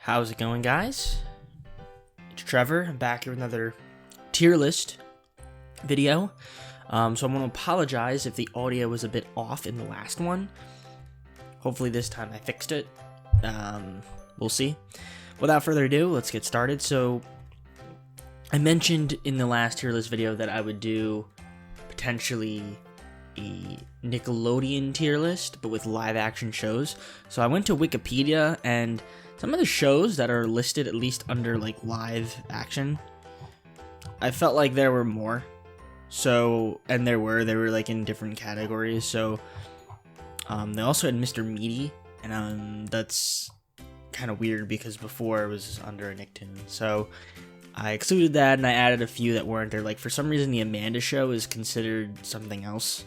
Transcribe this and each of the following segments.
How's it going, guys? It's Trevor. I'm back here with another tier list video. So I want to apologize if the audio was a bit off in the last one. Hopefully this time I fixed it. We'll see. Without further ado, let's get started. So I mentioned in the last tier list video that I would do potentially a Nickelodeon tier list, but with live action shows. So I went to Wikipedia, and some of the shows that are listed at least under like live action, I felt like there were more. So, and they were like in different categories. So they also had Mr. Meaty, and that's kind of weird because before it was under a Nicktoon. So I excluded that, and I added a few that weren't there. Like, for some reason, the Amanda Show is considered something else.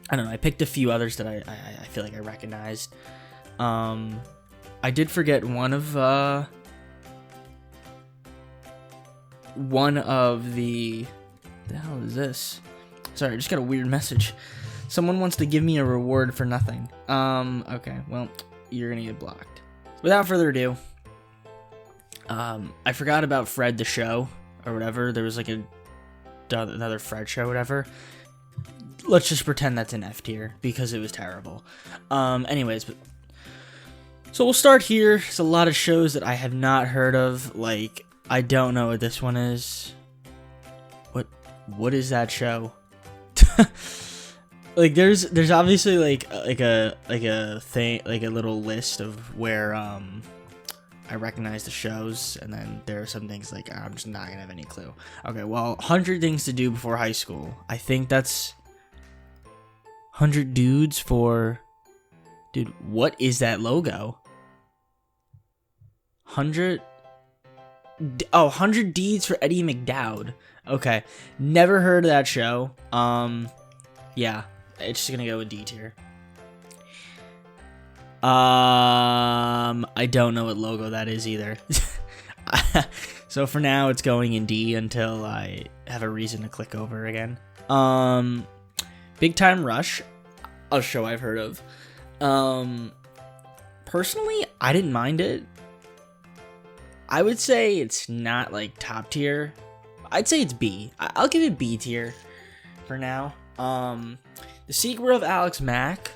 I don't know. I picked a few others that I feel like I recognized. I did forget one of the... What the hell is this? Sorry, I just got a weird message. Someone wants to give me a reward for nothing. Okay, well, you're gonna get blocked. Without further ado, I forgot about Fred the Show, or whatever. There was like another Fred show, whatever. Let's just pretend that's an F tier, because it was terrible. Anyways, so we'll start here. There's a lot of shows that I have not heard of. Like, I don't know what this one is. What is that show? Like, there's obviously like a thing, like a little list of where I recognize the shows, and then there are some things like I'm just not gonna have any clue. Okay, well, 100 Things to Do Before High School. I think that's 100 Dudes for... Dude, what is that logo? 100 Deeds for Eddie McDowell. Okay, never heard of that show. Yeah, it's just gonna go with D tier. I don't know what logo that is either. So for now, it's going in D until I have a reason to click over again. Big Time Rush, a show I've heard of. Personally, I didn't mind it. I would say it's not like top tier. I'd say it's B. I'll give it B tier for now. The Secret of Alex Mack.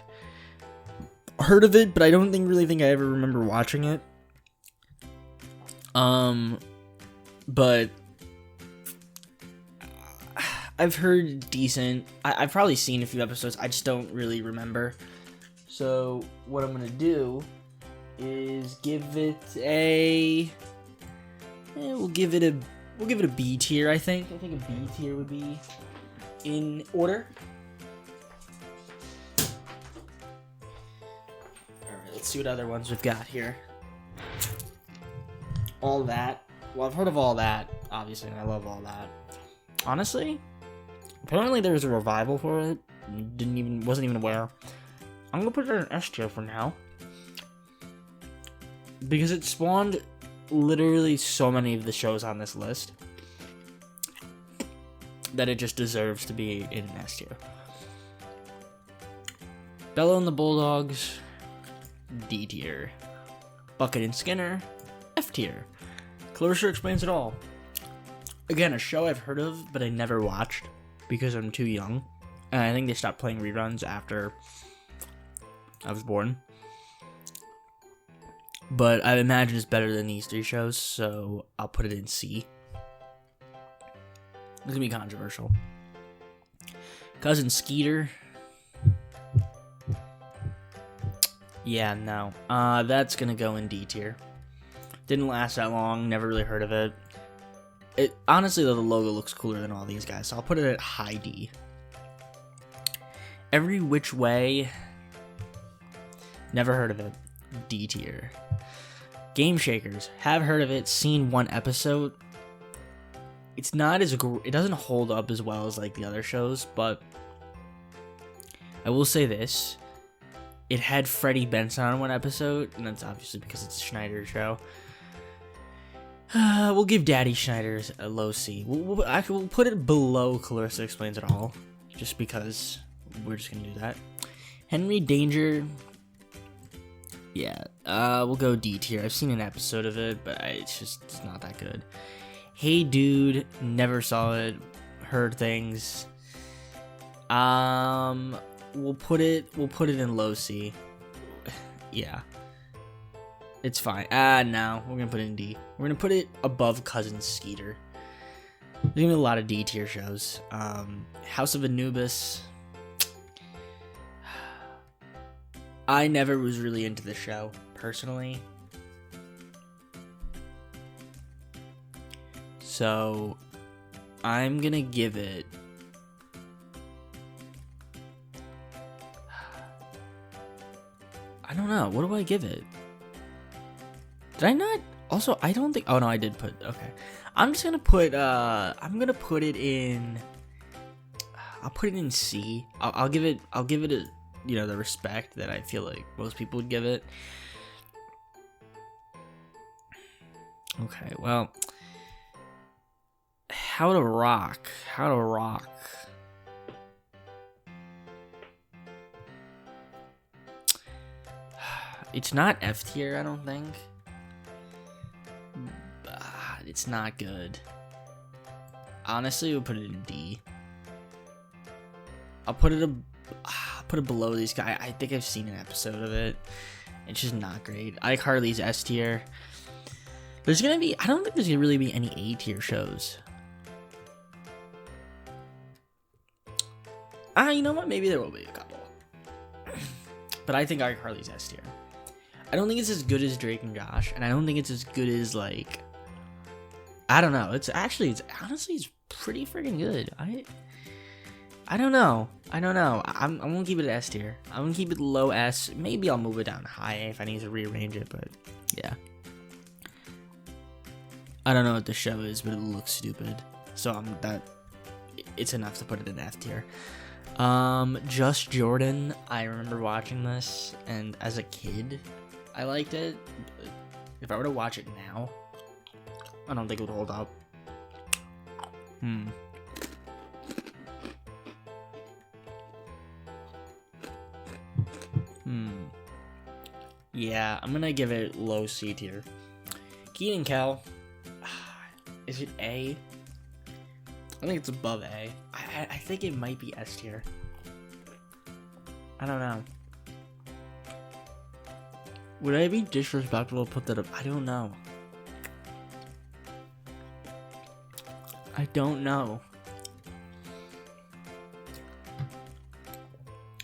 Heard of it, but I don't really think I ever remember watching it. But I've heard decent. I've probably seen a few episodes. I just don't really remember. So what I'm gonna do is give it a... we'll give it a B tier. I think a B tier would be in order. Alright, let's see what other ones we've got here. All That. Well, I've heard of All That, obviously, and I love All That. Honestly, apparently there's a revival for it. Wasn't even aware. I'm gonna put it in an S tier for now, because it spawned literally so many of the shows on this list that it just deserves to be in an S tier. Bella and the Bulldogs, D tier. Bucket and Skinner, F tier. Clarissa Explains It All. Again, a show I've heard of, but I never watched because I'm too young. And I think they stopped playing reruns after I was born. But I imagine it's better than these three shows, so I'll put it in C. It's gonna be controversial. Cousin Skeeter. Yeah, no. That's gonna go in D tier. Didn't last that long, never really heard of it. Honestly, though, the logo looks cooler than all these guys, so I'll put it at high D. Every Which Way. Never heard of it. D tier. Game Shakers. Have heard of it, seen one episode. It's not as it doesn't hold up as well as like the other shows, but I will say this. It had Freddie Benson on one episode, and that's obviously because it's a Schneider show. We'll give Daddy Schneider's a low C. We'll put it below Clarissa Explains It All, just because we're just gonna do that. Henry Danger. Yeah, We'll go D tier. I've seen an episode of it, but it's not that good. Hey Dude, never saw it, heard things. We'll put it in low C. Yeah. It's fine. No, we're gonna put it in D. We're gonna put it above Cousin Skeeter. There's gonna be a lot of D tier shows. House of Anubis. I never was really into the show, personally. So, I'm gonna give it... I don't know. What do I give it? Did I not? Also, I don't think... Oh, no, I did put... Okay. I'm just gonna put... I'm gonna put it in... I'll put it in C. I'll give it a... You know, the respect that I feel like most people would give it. Okay, well... How to Rock. It's not F tier, I don't think. It's not good. Honestly, we'll put it in D. I'll put it below these guys. I think I've seen an episode of it. It's just not great. iCarly's S tier. There's gonna be... I don't think there's gonna really be any A tier shows. You know what? Maybe there will be a couple. But I think iCarly's S tier. I don't think it's as good as Drake and Josh, and I don't think it's as good as, like... I don't know. It's honestly, it's pretty freaking good. I don't know. I'm gonna keep it S tier. I'm gonna keep it low S. Maybe I'll move it down to high A if I need to rearrange it, but yeah. I don't know what the show is, but it looks stupid. So it's enough to put it in F tier. Just Jordan. I remember watching this, and as a kid, I liked it. But if I were to watch it now, I don't think it would hold up. Yeah, I'm gonna give it low C tier. Kenan and Kel. Is it A? I think it's above A. I think it might be S tier. I don't know. Would I be disrespectful to put that up? I don't know.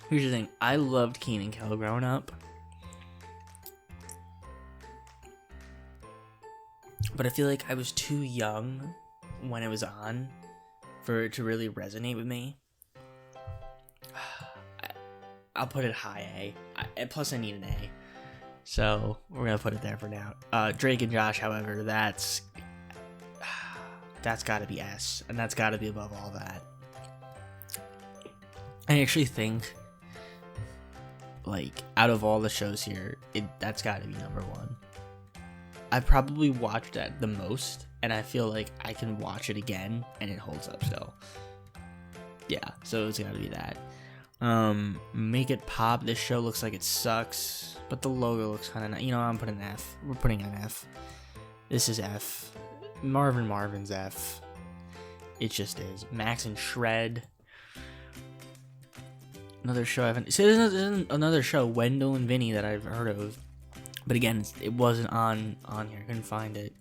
Here's the thing. I loved Kenan and Kel growing up. But I feel like I was too young when it was on for it to really resonate with me. I'll put it high A. Plus I need an A. So we're going to put it there for now. Drake and Josh, however, that's got to be S. And that's got to be above all that. I actually think, like, out of all the shows here, that's got to be number one. I probably watched that the most, and I feel like I can watch it again, and it holds up still. Yeah, so it's gotta be that. Make It Pop. This show looks like it sucks, but the logo looks kind of nice. You know, I'm putting an F. We're putting an F. This is F. Marvin's F. It just is. Max and Shred. Another show I haven't... See, there's another show, Wendell and Vinny, that I've heard of. But again, it wasn't on here. I couldn't find it.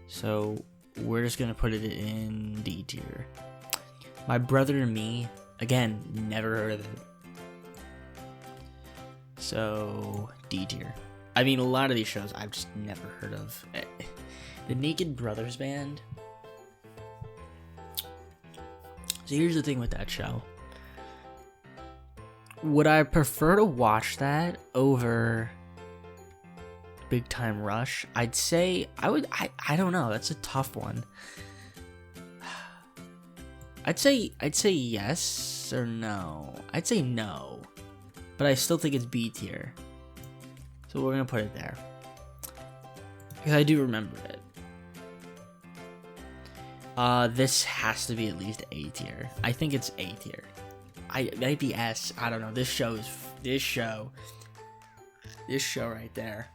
So we're just going to put it in D tier. My Brother and Me. Again, never heard of it. So D tier. I mean, a lot of these shows I've just never heard of. The Naked Brothers Band. So here's the thing with that show. Would I prefer to watch that over Big Time Rush? I'd say I would. I don't know. That's a tough one. I'd say yes or no. I'd say no, but I still think it's B tier. So we're gonna put it there because I do remember it. This has to be at least A tier. I think it's A tier. It might be S. I don't know. This show right there.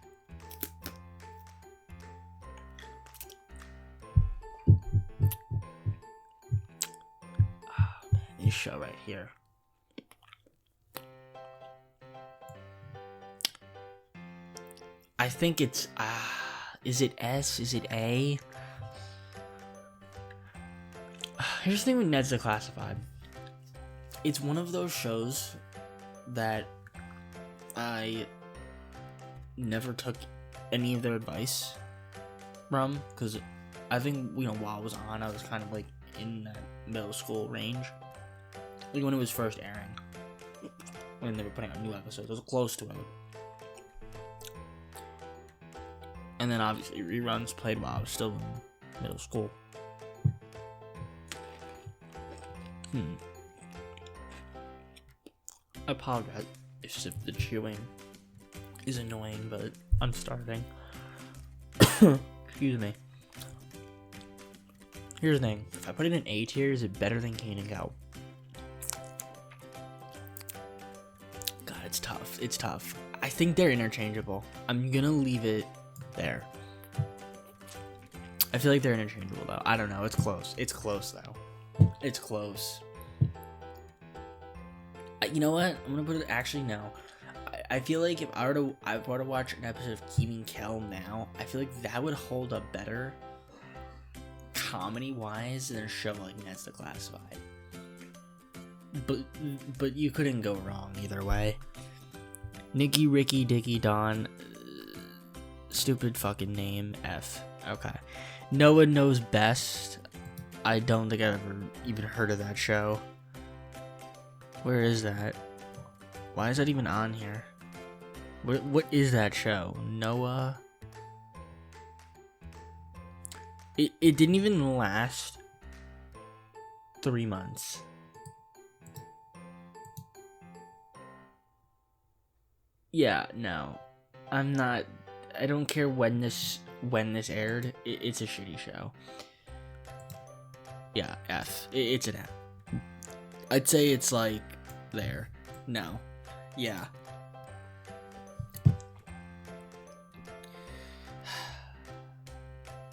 show right here. I think it's, is it S? Is it A? Here's the thing with Ned's Declassified. It's one of those shows that I never took any of their advice from, because I think, you know, while I was on, I was kind of like in that middle school range. Like when it was first airing, when they were putting out new episodes, I was close to it. And then obviously reruns played while I was still in middle school. I apologize if the chewing is annoying, but I'm starving. Excuse me. Here's the thing. If I put it in A tier, is it better than Cane and Cow? God, it's tough. It's tough. I think they're interchangeable. I'm gonna leave it there. I feel like they're interchangeable, though. I don't know. It's close. It's close, though. It's close. You know what? I'm gonna put it. Actually, no. I feel like if I were to watch an episode of Kenan Kel now, I feel like that would hold up better, comedy-wise, than a show like Ned's Declassified. But you couldn't go wrong either way. Nikki, Ricky, Dickie, Don. Stupid fucking name. F. Okay. Noah Knows Best. I don't think I've ever even heard of that show. Where is that? Why is that even on here? What is that show? Noah? It didn't even last 3 months. Yeah, no. I'm not. I don't care when this aired. It's a shitty show. Yeah, F. It's an F. I'd say it's like there. No. Yeah.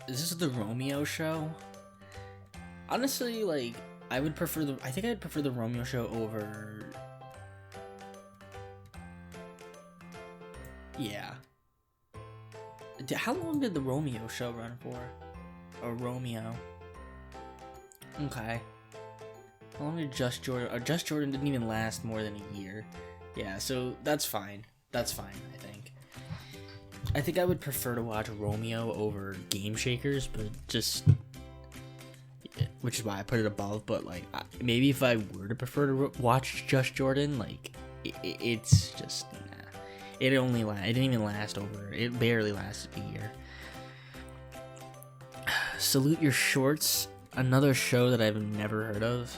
Is this the Romeo show? Honestly, like, I think I'd prefer the Romeo show over. Yeah. How long did the Romeo show run for? Or Romeo? Okay. How long did Just Jordan? Just Jordan didn't even last more than a year. Yeah, so that's fine. That's fine, I think. I think I would prefer to watch Romeo over Game Shakers, but just... which is why I put it above, but, like, maybe if I were to prefer to watch Just Jordan, like, it's just... Nah. It didn't even last over... It barely lasted a year. Salute Your Shorts, another show that I've never heard of.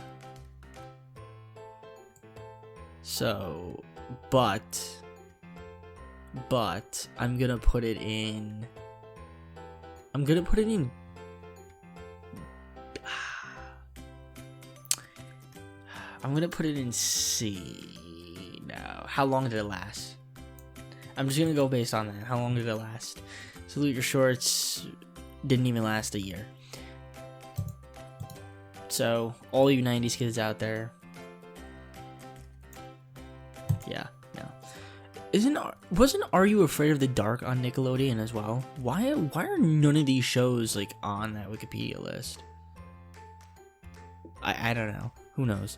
So, but I'm gonna put it in. I'm gonna put it in. I'm gonna put it in C. No, how long did it last? I'm just gonna go based on that. How long did it last? Salute Your Shorts didn't even last a year. So, all you 90s kids out there. Yeah, no. Wasn't Are You Afraid of the Dark on Nickelodeon as well? Why are none of these shows, like, on that Wikipedia list? I don't know. Who knows?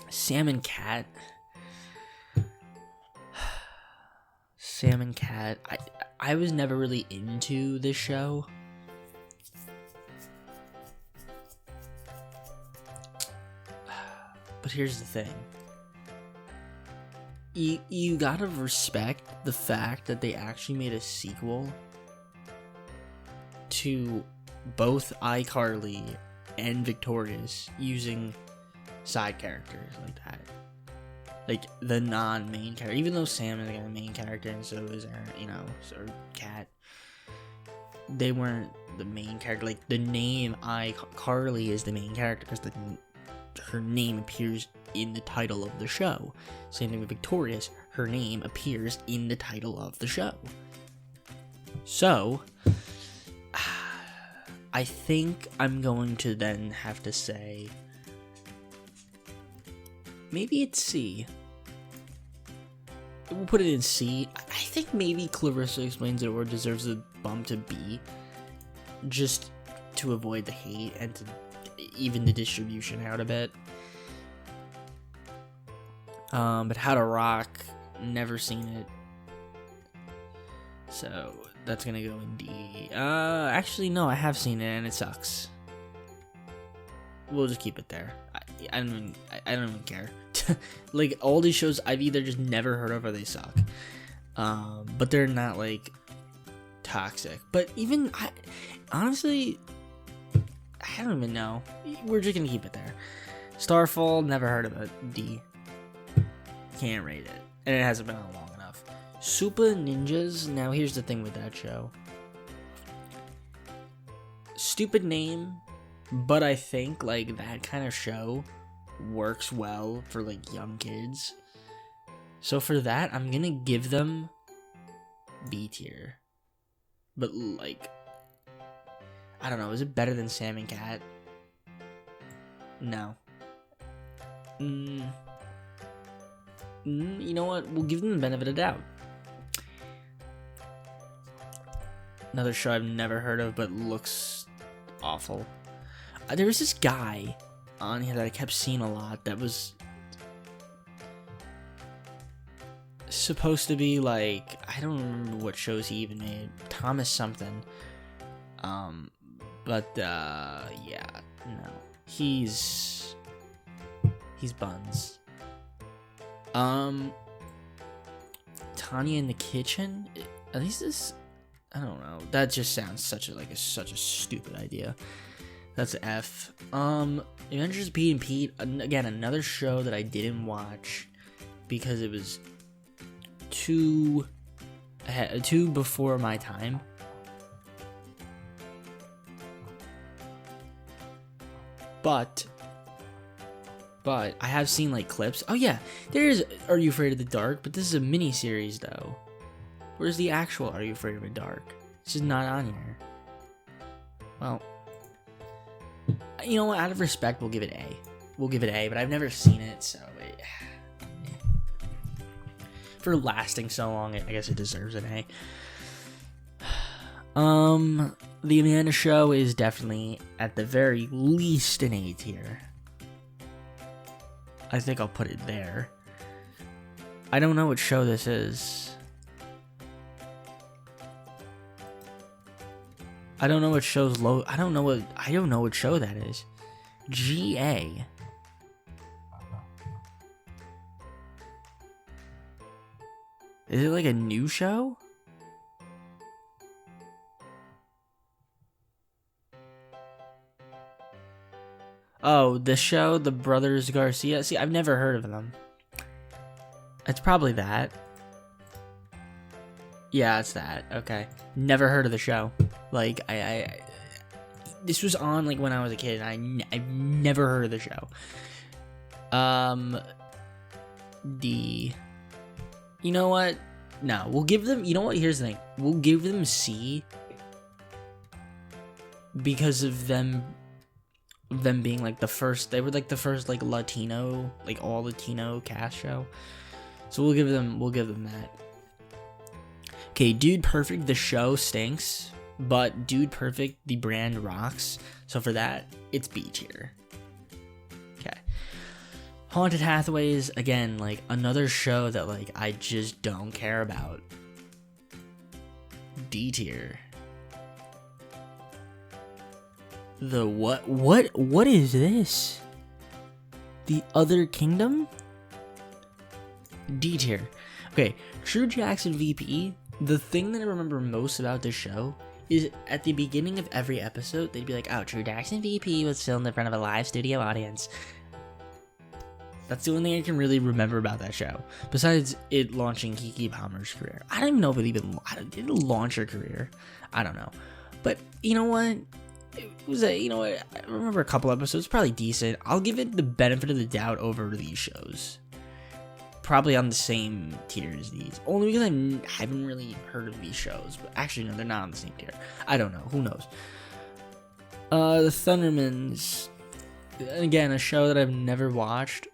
Sam and Cat. Sam and Cat. I was never really into this show. But here's the thing. You gotta respect the fact that they actually made a sequel to both iCarly and Victorious using side characters like that. Like, the non-main character. Even though Sam is like a main character and so is her, Cat. They weren't the main character. Like, the name iCarly is the main character because her name appears in the title of the show. Same thing with Victorious. Her name appears in the title of the show. So, I think I'm going to then have to say maybe it's C. We'll put it in C. I think maybe Clarissa Explains It Or deserves a bump to B, just to avoid the hate and to even the distribution out a bit. But How to Rock, never seen it, so that's gonna go in D. Actually, no, I have seen it and it sucks. We'll just keep it there. I don't even care. Like, all these shows I've either just never heard of or they suck. But they're not like toxic. But even honestly, I don't even know. We're just gonna keep it there. Starfall, never heard of it. D. Can't rate it, and it hasn't been on long enough. Super Ninjas. Now here's the thing with that show. Stupid name, but I think like that kind of show works well for like young kids. So for that, I'm gonna give them B tier. But like, I don't know, is it better than Sam and Cat? No. You know what? We'll give them the benefit of the doubt. Another show I've never heard of but looks awful. There was this guy on here that I kept seeing a lot that was supposed to be like, I don't remember what shows he even made. Thomas something. Yeah, no. He's buns. Tanya in the Kitchen? At least this, I don't know. That just sounds such a stupid idea. That's F. Adventures of Pete and Pete. Again, another show that I didn't watch because it was too before my time. But I have seen like clips. Oh yeah, there is Are You Afraid of the Dark? But this is a mini series though. Where's the actual Are You Afraid of the Dark? It's just not on here. Well, you know what? Out of respect, we'll give it A. But I've never seen it, so for lasting so long, I guess it deserves an A. The Amanda Show is definitely at the very least an A tier. I think I'll put it there. I don't know what show this is. I don't know what show's low. I don't know what show that is. GA. Is it like a new show? Oh, the show, The Brothers Garcia. See, I've never heard of them. It's probably that. Yeah, it's that. Okay. Never heard of the show. Like, this was on, like, when I was a kid, and I've never heard of the show. D. You know what? No, we'll give them, you know what? Here's the thing. We'll give them C because of them being like the first, they were like the first like Latino, like all Latino cast show. So we'll give them that. Okay, Dude Perfect, the show stinks, but Dude Perfect, the brand rocks. So for that, it's B tier. Okay. Haunted Hathaways, again, like another show that like I just don't care about. D tier. The what is this? The Other Kingdom? D tier. Okay, True Jackson VP, the thing that I remember most about this show is at the beginning of every episode, they'd be like, oh, True Jackson VP was filmed in front of a live studio audience. That's the only thing I can really remember about that show. Besides it launching Keke Palmer's career. I don't even know if did it launch her career? I don't know. But you know what? It was you know what? I remember a couple episodes, probably decent. I'll give it the benefit of the doubt over these shows. Probably on the same tier as these. Only because I haven't really heard of these shows. But actually, no, they're not on the same tier. I don't know. Who knows? The Thundermans. Again, a show that I've never watched.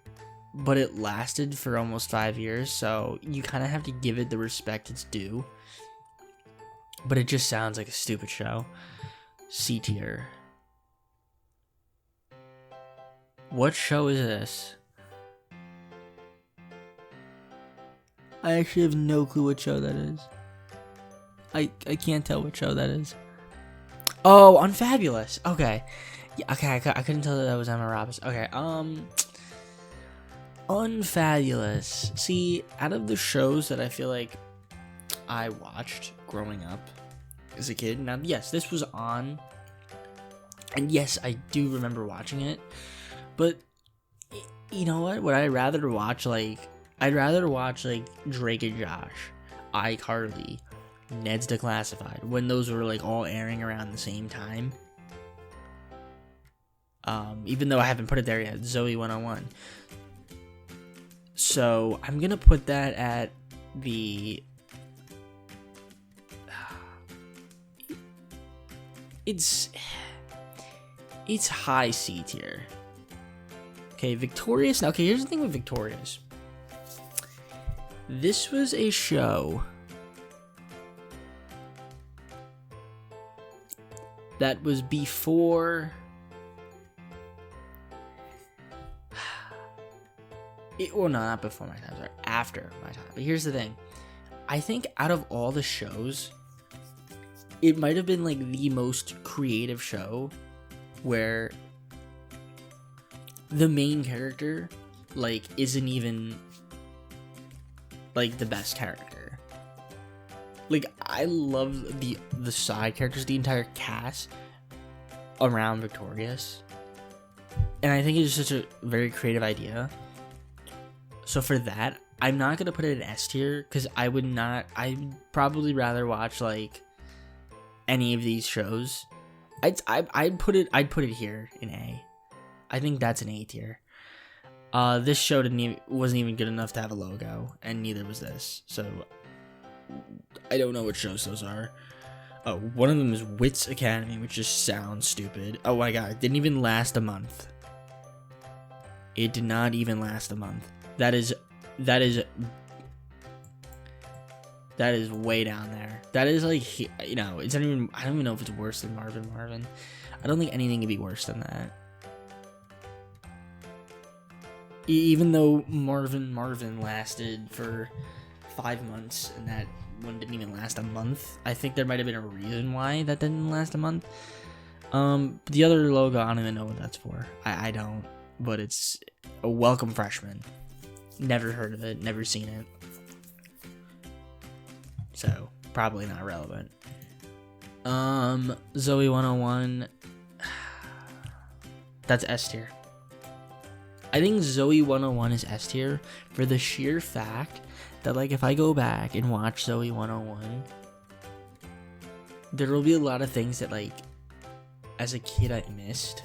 but it lasted for almost 5 years, so you kind of have to give it the respect it's due. But it just sounds like a stupid show. C tier. What show is this? I actually have no clue what show that is. I can't tell what show that is. Oh, Unfabulous. Okay. Yeah, okay, I couldn't tell that was Emma Roberts. Okay, Unfabulous. See, out of the shows that I feel like I watched growing up as a kid, now, yes, this was on, and yes, I do remember watching it, but you know what? Would I rather watch, like, I'd rather watch, like, Drake and Josh, iCarly, Ned's Declassified, when those were, like, all airing around the same time. Even though I haven't put it there yet, Zoe 101. So, I'm gonna put that at the... It's high C tier. Okay, Victorious. Now, okay, here's the thing with Victorious. This was a show that was before... well, no, not before my time, sorry. After my time. But here's the thing. I think out of all the shows, it might have been, like, the most creative show where the main character, like, isn't even, like, the best character. Like, I love the side characters, the entire cast around Victorious. And I think it's such a very creative idea. So for that, I'm not going to put it in S tier, because I'd probably rather watch, like, any of these shows. I'd put it here in A. I think that's an A tier. This show wasn't even good enough to have a logo, and neither was this. So I don't know what shows those are. Oh, one of them is Wits Academy, which just sounds stupid. Oh my god, it didn't even last a month. It did not even last a month. That is way down there. That is, like, you know, it's not even, I don't even know if it's worse than Marvin. I don't think anything could be worse than that. Even though Marvin lasted for 5 months, and that one didn't even last a month. I think there might have been a reason why that didn't last a month. The other logo, I don't even know what that's for. I don't, but it's a Welcome Freshman. Never heard of it, never seen it. So, probably not relevant. Zoe 101. That's S tier. I think Zoe 101 is S tier for the sheer fact that, like, if I go back and watch Zoe 101, there will be a lot of things that, like, as a kid I missed.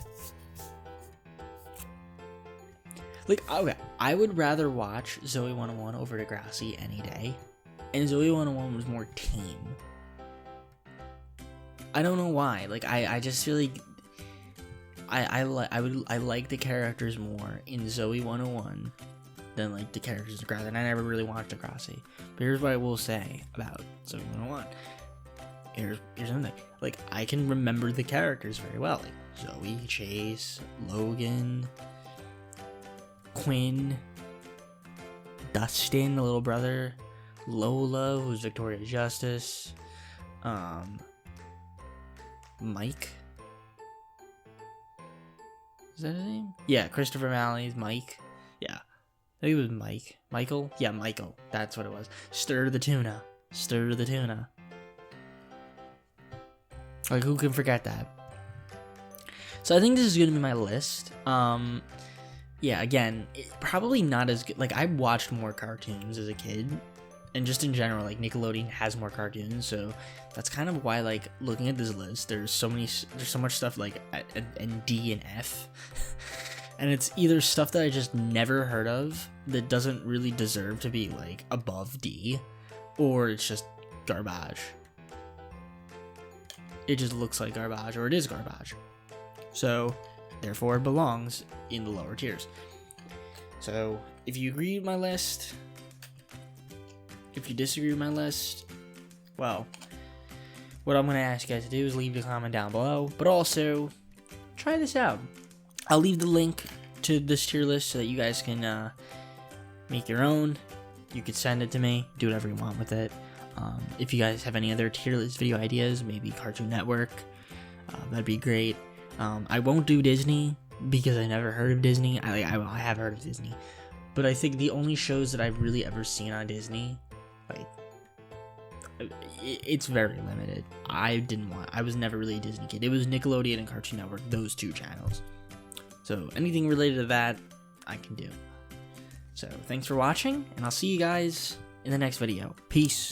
Like, okay, I would rather watch Zoe 101 over Degrassi any day. And Zoe 101 was more tame. I don't know why. Like, I just feel like I like the characters more in Zoe 101 than, like, the characters in Degrassi. And I never really watched Degrassi. But here's what I will say about Zoe 101. Here's something. Like, I can remember the characters very well. Like Zoe, Chase, Logan, Quinn, Dustin, the little brother, Lola, who's Victoria Justice, Mike. Is that his name? Yeah, Christopher Malley's Mike. Yeah, I think it was Mike. Michael? Yeah, Michael. That's what it was. Stir the tuna. Stir the tuna. Like, who can forget that? So I think this is going to be my list. Yeah, again, probably not as good. Like, I watched more cartoons as a kid. And just in general, like, Nickelodeon has more cartoons, so that's kind of why, like, looking at this list, there's so much stuff, like, in D and F, and it's either stuff that I just never heard of that doesn't really deserve to be, like, above D, or it's just garbage. It just looks like garbage, or it is garbage. So, therefore, it belongs in the lower tiers. So, if you agree with my list, if you disagree with my list, well, what I'm going to ask you guys to do is leave a comment down below, but also try this out. I'll leave the link to this tier list so that you guys can make your own. You could send it to me, do whatever you want with it. If you guys have any other tier list video ideas, maybe Cartoon Network, that'd be great. I won't do Disney because I never heard of Disney. I have heard of Disney, but I think the only shows that I've really ever seen on Disney, like, it's very limited. I was never really a Disney kid. It was Nickelodeon and Cartoon Network, those two channels. So anything related to that, I can do. So thanks for watching, and I'll see you guys in the next video. Peace.